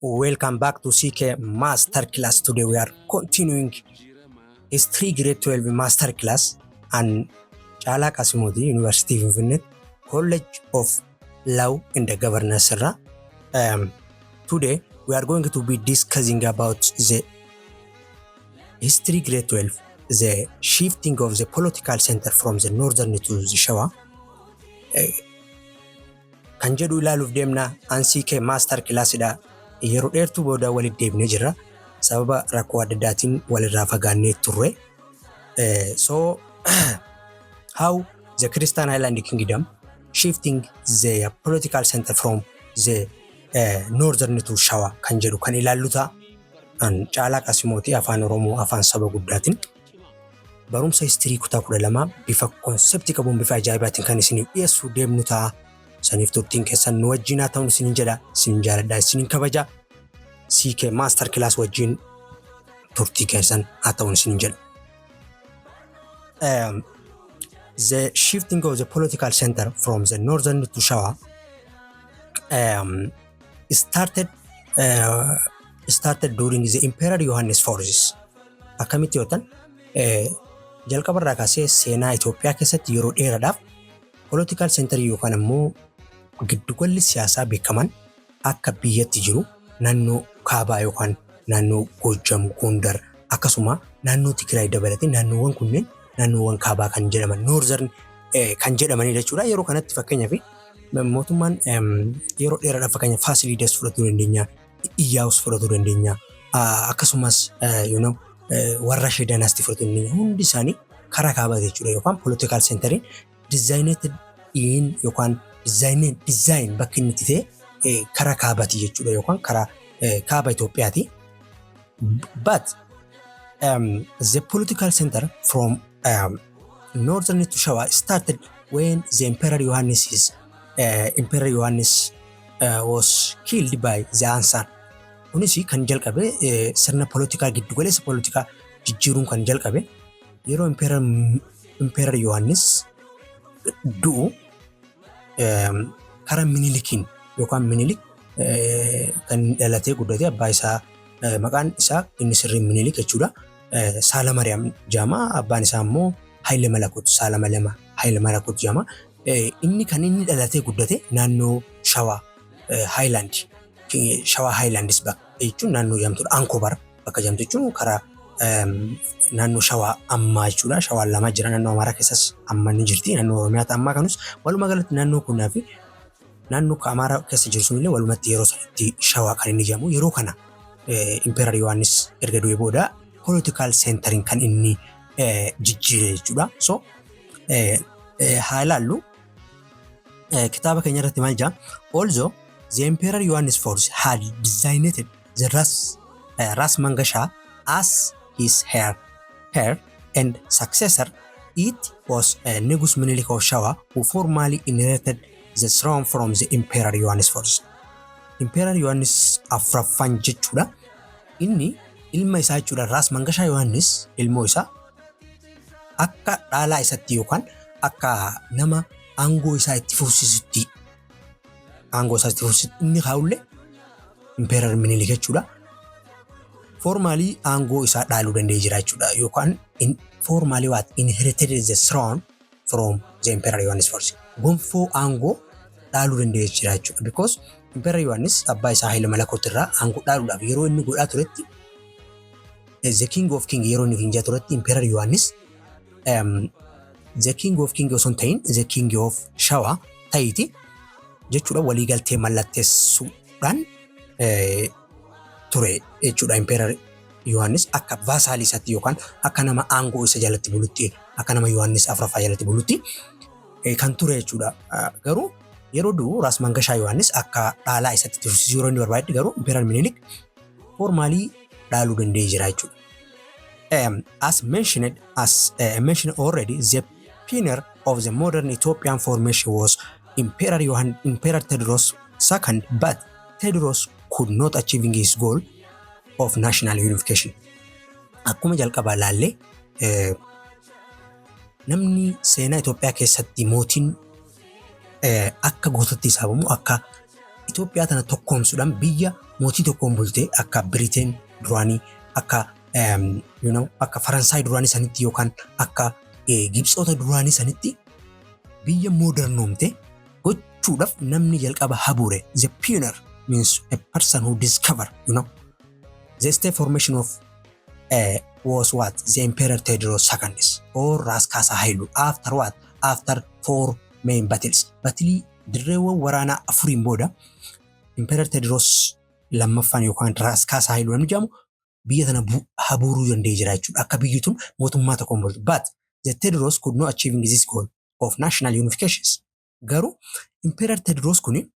Welcome back to CK Masterclass. Today we are continuing History Grade 12 Masterclass and Chala Kasimodi University of Finland College of Law and the Governance. Today we are going to be discussing about the History Grade 12, the shifting of the political center from the northern to the Shewa. Kan jedhu ilaaluuf deemna CK Masterclass dha. Yeroo dheertuu booda walitti deebinee jirra sababa rakkoo adda addaatiin walirraa fagaannee turre. So how the Christian Highland Kingdom shifting the political center from the northern to Shewa kan jedhu kan ilaallu ta'a. Caalaa Qasimooti afaan Oromoo afaan saba guddaatiin barumsa history kutaa 12 bifa konseptii qabuun bifa ajaa'ibaatiin kan isin dhiyeessuu deemnu ta'a. Saniif turtiin keessan nu wajjin haa ta'uun isin jedha, isin jaaladha, isin kabaja. CK Masterclass wajjin turtii keessan haa ta'uun isin jedha. The shifting of the political center from the northern to Shewa started during the Emperor YOHANIS forces. Akkamitti yootan jalqabarraa kaasee seenaa Itoophiyaa keessatti yeroo dheeraadhaaf political center yookaan ammoo giddugalli siyaasaa beekaman akka biyyatti jiru naannoo kaabaa yookaan naannoo Gojjam, Gondar akkasuma naannoo Tigray dabalatee naannoowwan kunneen naannoowwan kaabaa kan jedhaman northern kan jedhamanii jechuudha. Yeroo kanatti fakkeenyaaf mootummaan yeroo dheeraadhaaf fakkeenya Faasiliidas fudhatuu dandeenya, Iyyaawus fudhatuu dandeenya, akkasumas warra Sheedanaasti fudhatuu dandeenya. Hundi isaanii karaa kaabaa jechuudha yookaan political centeriin designated in yookaan design bakki inni itti ta'e karaa kaabaati jechuudha yookaan karaa kaaba Itoophiyaati. But the political center from northern to Shewa started when the Emperor YOHANIS was killed by the Ansan. Kunis kan jalqabe sirna politikaa giddugaleessa politikaa jijjiiruun kan jalqabe yeroo Emperor YOHANIS du'u karaa Menelikiin yookaan Menelik kan dhalatee guddate abbaa isaa maqaan isaa inni sirrii Menelik jechuudha. Saalamariyaam jedhama. Abbaan isaa immoo Haayile jedhama. Inni kan inni dhalatee guddate naannoo Shewa highlands bakka jechuun naannoo jedhamtudha. Ankobar bakka jedhamtu jechuun karaa naannoo Shewa ammaa jechuudha. Shewaan lama jira naannoo Amaaraa keessas amma ni jirti. Naannoo Oromiyaatti ammaa kanus walumaa galatti naannoo kunaa fi naannoo Amaaraa keessa jiru sunillee walumatti yeroo sanatti Shewa kan inni jedhamu. Yeroo kana Emperor YOHANIS erga du'ee booda political centering kan inni jijjiire jechuudha. So haa ilaallu kitaaba keenya irratti maal jedha? Also the Emperor YOHANIS force had designated the Ras Mangasha as his heir and successor. It was Negus Menelik of Shewa who formally inherited the throne from the Emperor YOHANIS force. Emperor YOHANIS afraffan jechuudha. Inni ilma isaa jechuudha. Ras Mangasha YOHANIS ilmoo isaa akka dhaalaa isatti yookaan akka nama aangoo isaa itti fufsiisutti inni kaa'ullee Emperor Menelik jechuudha. Formally aangoo isaa dhaaluu danda'ee jira jechuudha yookaan formally inherited the throne from the Emperor YOHANIS force. Gonfoo aangoo dhaaluu danda'ee jira jechuudha. Because Emperor YOHANIS abbaa isaa Haayile irraa aangoo dhaaluudhaaf yeroo inni godhaa turetti the king of king yeroo inni finjaa turetti Emperor YOHANIS the king of king osoo hin ta'in the king of Shewa ta'iti jechuudha. Waliigaltee mallatteessuudhaan ture jechuudha. Emperor YOHANIS akka vaasaalii isaatti yookaan akka nama aangoo isa jalatti bulutti akka nama YOHANIS afraffaa jalatti bulutti kan ture jechuudha. Garuu yeroo du'u Ras Mangasha YOHANIS akka dhaalaa isatti tursiisuu yeroo inni barbaade garuu Emperor Menelik formally dhaaluu danda'ee jira jechuudha. As mentioned already, the pioneer of the modern Ethiopian formation was Emperor Tewodros II, but Tewodros could not achieve his goal of national unification. Akkuma jalqabaa laallee namni seenaa Itoophiyaa keessatti mootiin akka gootatti isaabamu akka Itoophiyaa tana tokkoomsuudhaan biyya mootii tokkoon bultee akka Biriteen duraanii akka akka Faransaay duraanii sanitti yookaan akka Gibsoota duraanii sanitti biyya modernoomte gochuudhaaf namni jalqaba habuure. The pioneer means a person who discovered, the state formation of was what? The Emperor Tewodros II or Ras Kaasa Hailu. After what? After 4 main battles. Battlii dirreewwan waraanaa afuriin booda Emperor Tewodros lammaffaan yookaan Ras Kaasa Hailu namni jedhamu biyya tana habuuruu danda'ee jira jechuudha. Akka biyyi tun mootummaa tokkoon bultu. But the Tewodros could not achieve this goal of national unifications. Garuu Emperor Tewodros kun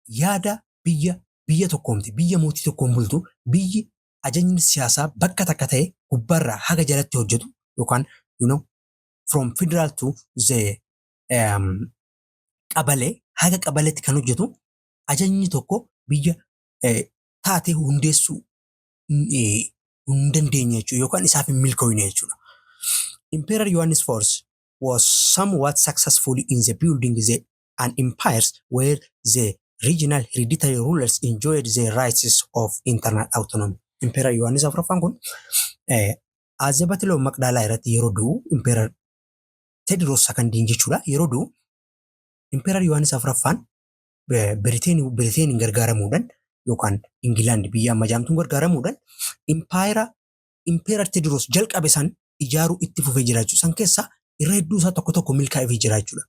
yaada biyya tokkoomti, biyya mootii tokkoon bultu, biyyi ajajni siyaasaa bakka takka ta'e gubbarraa haga jalatti hojjetu yookaan from federal to the qabalee haga qabaleetti kan hojjetu ajajni tokko biyya taatee hundeessuu hin dandeenye jechuudha yookaan isaaf hin milkooyne jechuudha. Emperor YOHANIS IV was somewhat successful in the building an empires where the regional hereditary rulers enjoyed the rights of internal autonomy. Emperor YOHANIS afuraffaan kun as the Battle of Magdala irratti yeroo du'u Emperor Tewodros II jechuudha. Yeroo du'u Emperor YOHANIS afuraffaan Biriteen gargaaramuudhaan yookaan Ingilaand biyya amma jaamtuun gargaaramuudhaan Emperor Tewodros jalqabe san ijaaruu itti fufee jiraachuu san keessa irra hedduu isaa tokko milkaa'ee jira jechuudha.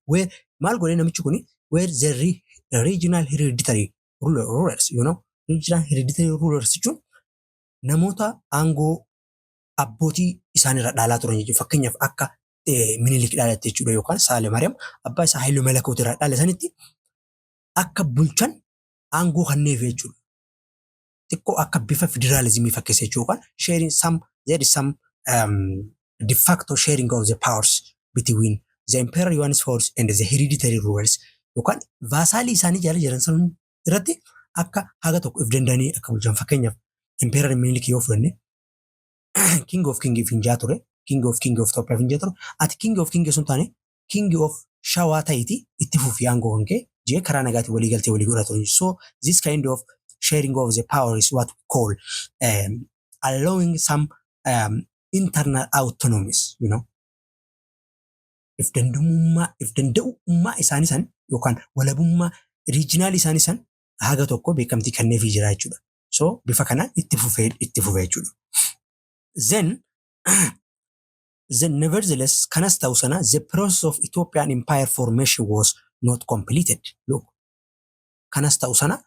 Maal godhee namichi kuni where the regional hereditary rulers, regional hereditary rulers jechuun namoota aangoo abbootii isaanirra dhaalaa turan jechuudha. Fakkeenyaaf akka Menelik dhaalatte jechuudha yookaan Saale Maariyaam abbaa isaa Haayiluu Malakoot irraa dhaale sanitti akka bulchan aangoo kanneef jechuudha. Xiqqoo akka bifa federaalizimii fakkeessa jechuudha. There is some de facto sharing of the powers between the Emperor YOHANIS IV and the hereditary rulers yookaan vaasaalii isaanii jala jiran san irratti akka haga tokko if danda'anii akka bulchan. Fakkeenyaaf Emperor Menelik yoo fudhanne King of King finjaa ture, King of Ethiopia finjaa ture. Ati King of King sun taane King of Shewa ta'iti itti fufii aangoo kan kee jee karaa nagaatti walii galtee walii godhaa ture. So this kind of sharing of the power is what we call allowing some internal autonomies, if danda'ummaa isaanii san yookaan walabummaa regional isaanii san haga tokko beekamtii kenneefii jira jechuudha. So bifa kanaan itti fufee jechuudha. Then nevertheless kanas ta'u sana the process of Ethiopian empire formation was not completed. Look, kanas ta'u sana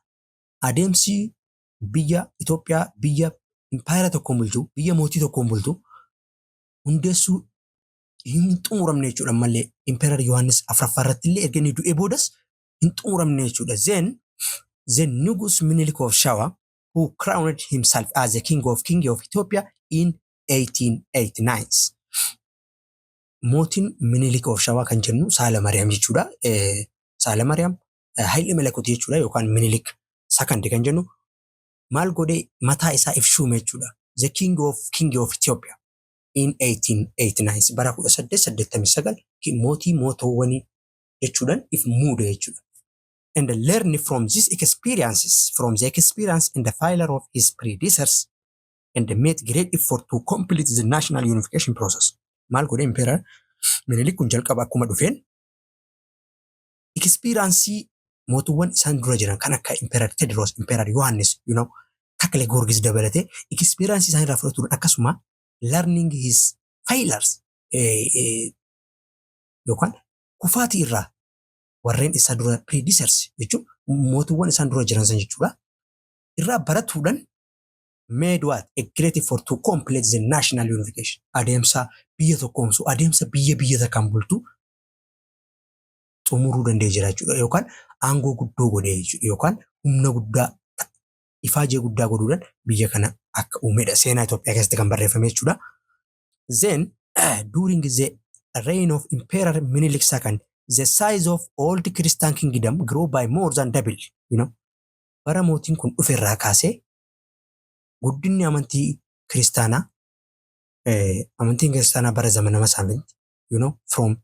adeemsi biyya Itoophiyaa biyya empire tokkoon bulchu biyya mootii tokkoon bultu hundeessuu hin xumuramne jechuudha. Malee Emperor YOHANIS afuraffaa irratti illee erga inni du'ee boodas hin xumuramne jechuudha. Then Nugus Menelik of Shewa who crowned himself as the king of Ethiopia in 1889. Mootiin Menelik of Shewa kan jennu Saale Maariyaam jechuudha. Saale Maariyaam Haayile Malakoot jechuudha yookaan Menelik II kan jennu maal godhee mataa isaa ifshuume jechuudha. The king of Ethiopia in 1889 bara 1889 mootii mootowwanii jechuudhaan if muude jechuudha. And learn from these experiences, from the experience and the failure of his predecessors, and made great effort to complete the national unification process. Maal godhe Emperor Menelik kun jalqaba akkuma dhufeen experience mootuwwan isaan dura jiran kan akka Emperor Tewodros, Emperor YOHANIS, Takle Goorgis dabalatee experience isaan irraa fudhatuudhaan akkasuma learning his failures yookaan kufaatii irraa warreen isa dura predecessors jechuun mootuwwan isaan dura jiran san jechuudha irraa baratuudhaan made what a great effort to complete the national unification. Adeemsa biyya tokkoomsu adeemsa biyya takkaan bultu xumuruu danda'ee jira jechuudha yookaan aangoo guddoo godhee jechuudha yookaan humna guddaa ifaajee guddaa godhuudhaan biyya kana akka uumedha seenaa Itoophiyaa keessatti kan barreeffame jechuudha. Then during the reign of Emperor Menelik II, the size of old Christian kingdom grew by more than double. Bara mootiin kun dhuferraa kaasee guddinni amantiin kiristaanaa bara zamana masaanitti, from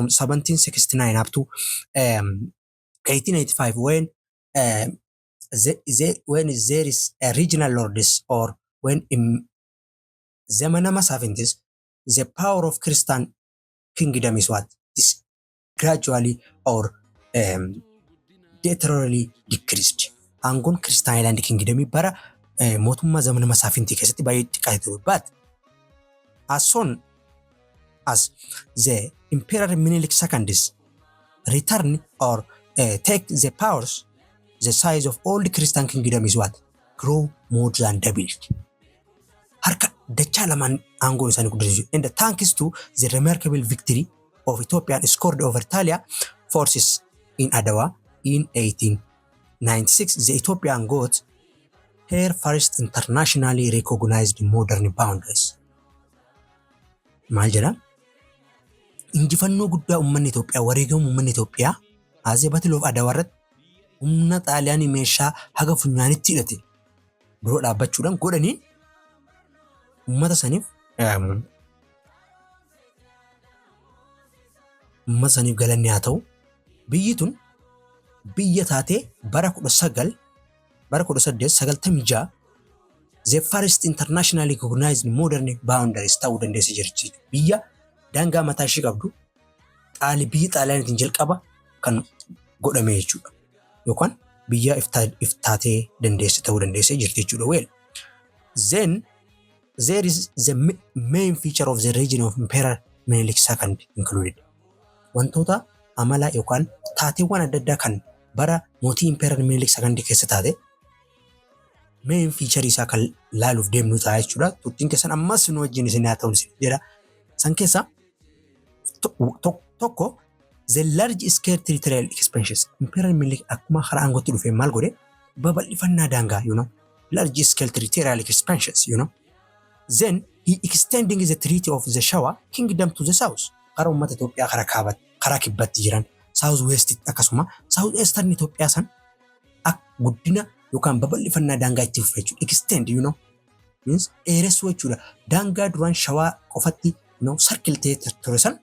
1769 up to 1885 when when there is a regional lords or when in ዘመነ መሳፍንትስ the power of Christian kingdom is what is gradually or um, deteriorally decreased. Aangoon Christian Island kingdom bara mootummaa zamana masaafintii keessatti baay'ee xiqqaa ture. But as soon as the Emperor Menelik II return or take the powers, the size of all the Christian kingdom is what grow more than doubled. Harka dachaa lamaan aangoon isaanii guddisuu. And thanks to the remarkable victory of Ethiopia scored over Italia forces in Adawa in 1896, the Ethiopian got her first internationally recognized modern boundaries. Maal jedha? Injifannoo guddaa uummanni Itoophiyaa wareegamu uummanni Itoophiyaa as a battle of Adawa irratti humna Xaaliyaanii meeshaa haga funyaanitti hidhate biroo dhaabbachuudhaan godhanii ummata saniif galanni haa ta'u biyyi tun biyya taatee bara 1896 the first internationally recognized modern boundaries ta'uu dandeesse jirti. Biyya daangaa mataa ishee qabdu biyya Xaaliyaaniitiin jalqaba kan godhame jechuudha. Yookaan biyya iftaatee dandeesse ta'uu dandeesse jirti jechuudha. Well, then there is the main feature of the region of Emperor Menelik II included. Wantoota amala yookaan taateewwan adda addaa kan bara mootii Emperor Menelik II keessa taate main feature isaa kan laaluuf deemnu ta'a jechuudha. Turtiin keessan ammas nu wajjin isin haa ta'u jedha. San keessa tokko the large scale territorial expansions. Emperor Menelik akkuma karaa aangootti dhufee maal godhe babal'ifannaa daangaa large scale territorial expansions Then he extending the treaty of the Shewa kingdom to the south. Karaa uummata Itoophiyaa karaa kibbatti jiran south west akkasuma south eastern Itoophiyaa san guddina yookaan babal'ifannaa daangaa itti fufee jechuudha. Extend means dheeressuu jechuudha. Daangaa duraan Shawaa qofatti circle ta'ee ture san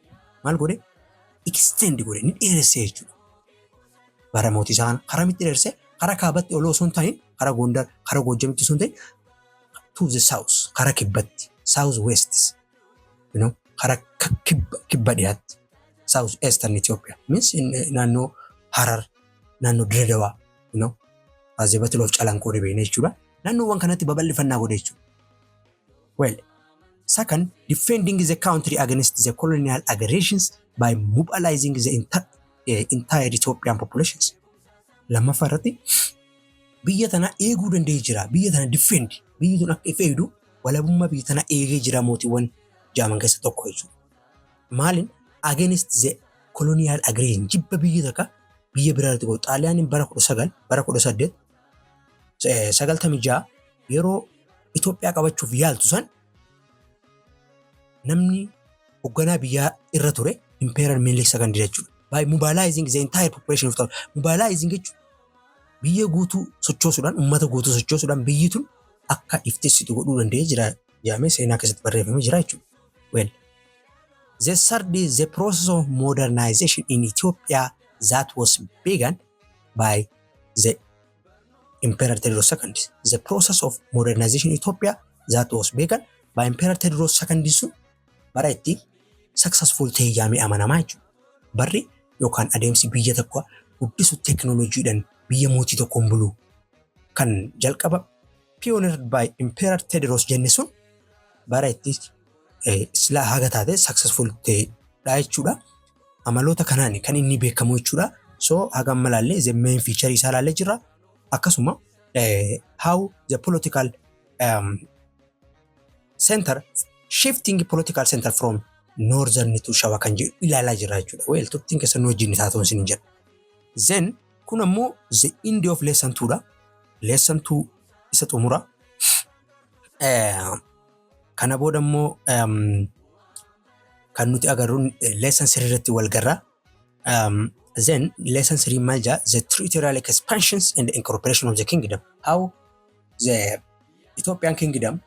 maal godhe extend godhe ni dheeressee jechuudha. Bara mootii isaa karaa mitti dheeressee karaa kaabatti oloo osoo hin ta'in karaa Gondar karaa Goojjamitti osoo hin ta'in to the south, karaa kibbatti, south west, karaa kibba dhiyaatti, south eastern Ethiopia means naannoo Harar, naannoo Dirreedawaa, as a battle of Calanqoo dhibeene jechuudha. Naannoowwan kanatti babal'ifannaa godhe jechuudha. Well, second, defending the country against the colonial aggressions by mobilizing the entire Ethiopian populations. Lammaffaa irratti biyya tana eeguu danda'ee jira. Biyya tana defend. Biyyi tun akka ifeedu walabummaa biyya tana eegee jira mootiiwwan jaaman keessa tokko jechuudha. Maalin against the colonial aggression jibba biyya takka biyya biraatti godhu. Xaaliyaaniin bara 1896 yeroo Itoophiyaa qabachuuf yaaltu san namni hoogganaa biyyaa irra ture Emperor Menelik II jechuudha. By mobilizing the entire population of town. Mobilizing jechuudha biyya guutuu sochoosuudhaan uummata guutuu sochoosuudhaan biyyi tun akka iftessitu godhuu danda'ee jira jedhamee seenaa keessatti barreeffamee jira jechuudha. Well, the third is the process of modernization in Ethiopia that was begun by the Emperor Tewodros II. The process of modernization in Ethiopia that was begun by Emperor Tewodros II sun bara itti successful ta'ee yaamee amanamaa jechuudha. Barri yookaan adeemsi biyya tokko guddisu teknooloojiidhaan biyya mootii tokkoon buluu kan jalqaba pioneered by Emperor Tewodros jenne sun bara itti silaa haga taate successful ta'edha jechuudha. Amaloota kanaan kan inni beekamu jechuudha. So haga malaallee the main feature isaa laallee jira. Akkasuma how the political center shifting political center from northern to Shewa kan jedhu ilaalaa jira jechuudha. Well, turtiin keessa nu wajjin taatuun isin jedha. Then kun ammoo the end of lesson 2 dha. Lesson 2 isa xumura. Kana booda ammoo kan nuti agarru lesson 3 irratti wal garra. Then lesson 3 maal jedha the territorial expansions and the incorporation of the kingdom. How the Ethiopian kingdom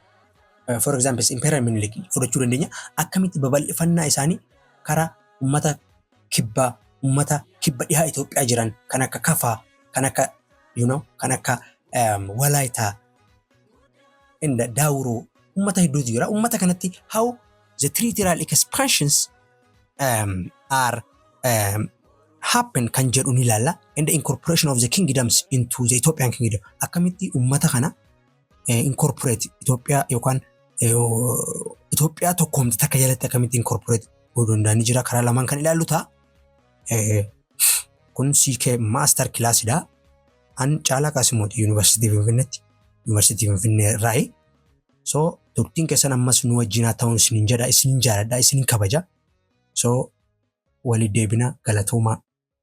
for example Emperor Menelik fudhachuu dandeenya akkamitti babal'ifannaa isaanii karaa ummata kibba dhihaa Itoophiyaa jiran kan akka Kafaa kan akka kan akka Walaayitaa inda Daawuroo ummata hedduutu jira. Ummata kanatti how the territorial expansions are happen kan jedhu ni ilaalla, and the incorporation of the kingdoms into the Ethiopian kingdom. Akkamitti ummata kana incorporate Ethiopia yookaan Ethiopia tokkoomte takka jalatti akkamitti incorporate godhuu danda'anii jira. Karaa lamaan kan ilaallu ta'a. Kun CK master classidha. An Caalaa Qaasimooti University Finfinnee irraayi. So turtiin keessan ammas nu wajjinaa ta'uun isiniin jedha, isiniin jaaladha, isiniin kabaja. So walii deebina galatoomaa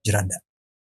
jiraadha.